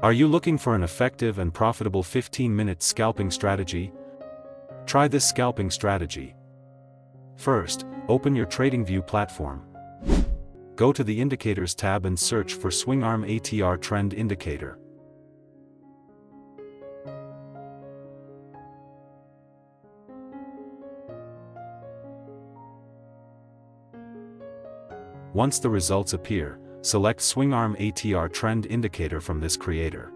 Are you looking for an effective and profitable 15-minute scalping strategy? Try this scalping strategy. First, open your Tradingview platform. Go to the Indicators tab and search for SwingArm ATR Trend Indicator. Once the results appear, select SwingArm ATR Trend Indicator from this creator.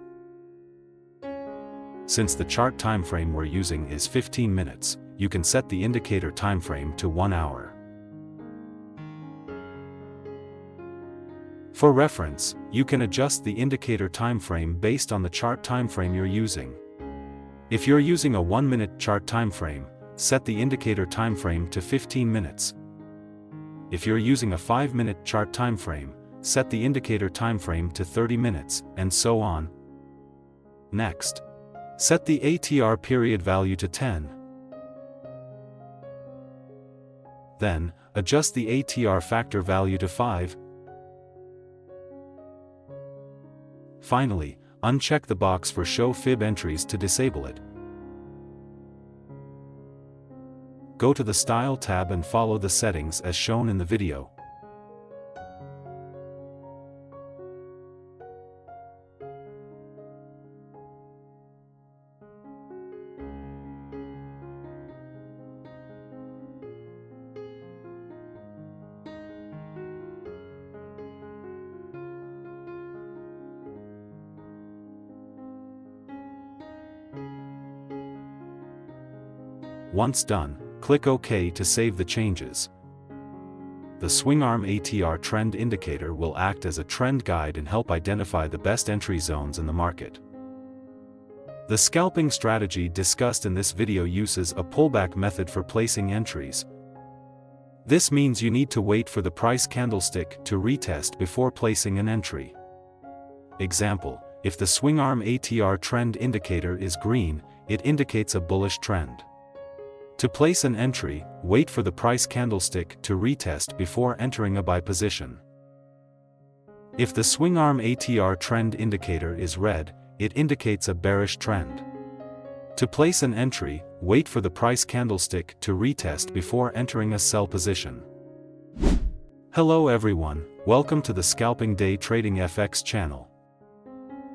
Since the chart timeframe we're using is 15 minutes, you can set the indicator timeframe to 1 hour. For reference, you can adjust the indicator timeframe based on the chart timeframe you're using. If you're using a 1-minute chart timeframe, set the indicator timeframe to 15 minutes. If you're using a 5-minute chart timeframe, set the indicator timeframe to 30 minutes, and so on. Next, set the ATR period value to 10. Then, adjust the ATR factor value to 5. Finally, uncheck the box for Show Fib Entries to disable it. Go to the Style tab and follow the settings as shown in the video. Once done, click OK to save the changes. The SwingArm ATR Trend Indicator will act as a trend guide and help identify the best entry zones in the market. The scalping strategy discussed in this video uses a pullback method for placing entries. This means you need to wait for the price candlestick to retest before placing an entry. Example, if the SwingArm ATR Trend Indicator is green, it indicates a bullish trend. To place an entry, wait for the price candlestick to retest before entering a buy position. If the SwingArm ATR Trend Indicator is red, it indicates a bearish trend. To place an entry, wait for the price candlestick to retest before entering a sell position. Hello everyone, welcome to the Scalping Day Trading FX channel.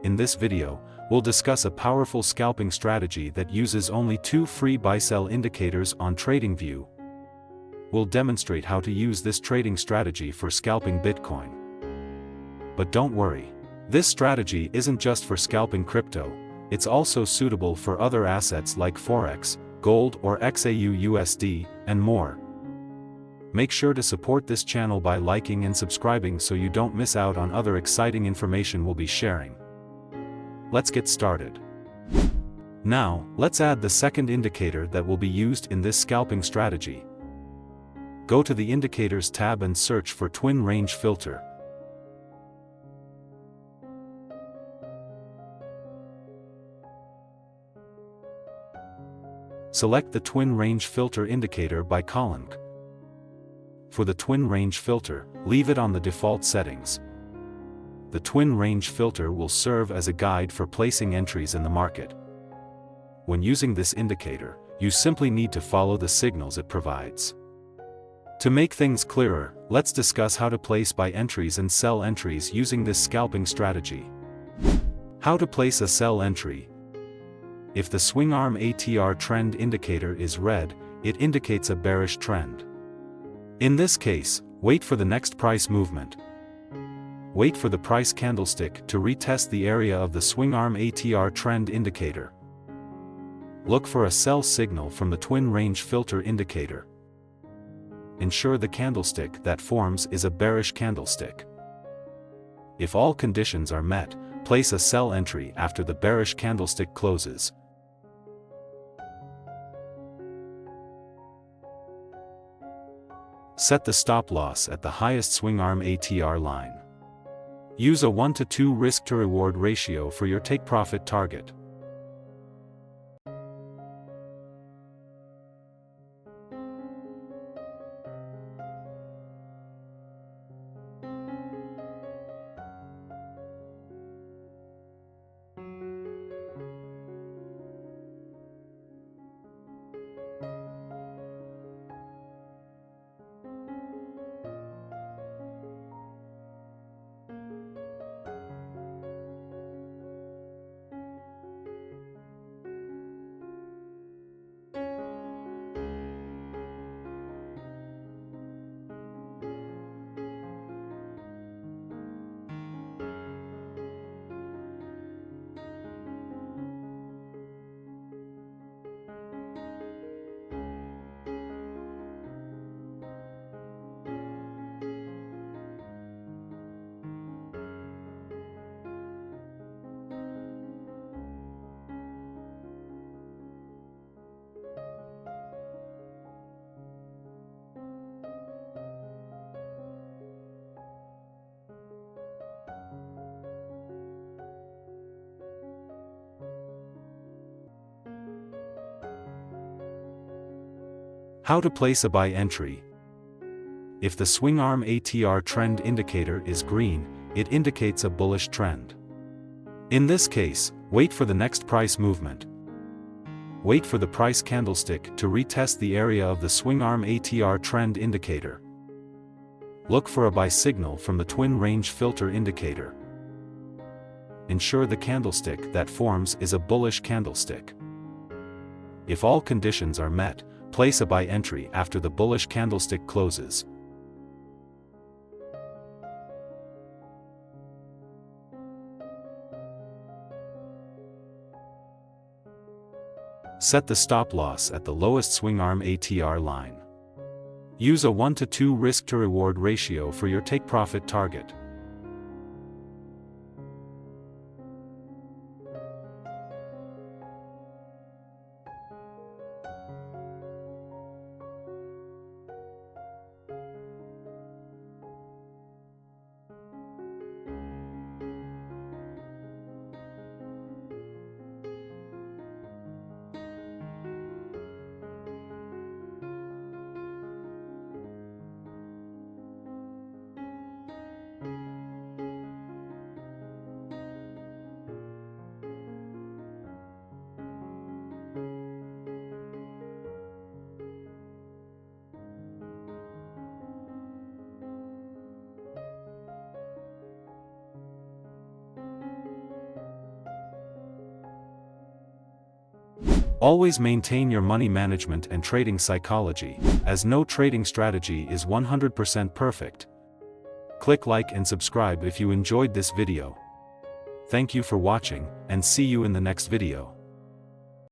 In this video, we'll discuss a powerful scalping strategy that uses only 2 free buy-sell indicators on Tradingview. We'll demonstrate how to use this trading strategy for scalping Bitcoin. But don't worry, this strategy isn't just for scalping crypto, it's also suitable for other assets like forex, gold or XAU USD, and more. Make sure to support this channel by liking and subscribing so you don't miss out on other exciting information we'll be sharing. Let's get started. Now, let's add the second indicator that will be used in this scalping strategy. Go to the Indicators tab and search for Twin Range Filter. Select the Twin Range Filter indicator by column. For the Twin Range Filter, leave it on the default settings. The Twin Range Filter will serve as a guide for placing entries in the market. When using this indicator, you simply need to follow the signals it provides. To make things clearer, let's discuss how to place buy entries and sell entries using this scalping strategy. How to place a sell entry. If the SwingArm ATR Trend Indicator is red, it indicates a bearish trend. In this case, wait for the next price movement. Wait for the price candlestick to retest the area of the SwingArm ATR Trend Indicator. Look for a sell signal from the Twin Range Filter indicator. Ensure the candlestick that forms is a bearish candlestick. If all conditions are met, place a sell entry after the bearish candlestick closes. Set the stop loss at the highest SwingArm ATR line. Use a 1:2 risk-to-reward ratio for your take-profit target. How to place a buy entry. If the SwingArm ATR Trend Indicator is green, it indicates a bullish trend. In this case, wait for the next price movement. Wait for the price candlestick to retest the area of the SwingArm ATR Trend Indicator. Look for a buy signal from the twin range filter indicator. Ensure the candlestick that forms is a bullish candlestick. If all conditions are met, place a buy entry after the bullish candlestick closes. Set the stop loss at the lowest SwingArm ATR line. Use a 1:2 risk-to-reward ratio for your take-profit target. Always maintain your money management and trading psychology, as no trading strategy is 100% perfect. Click like and subscribe if you enjoyed this video. Thank you for watching, and see you in the next video.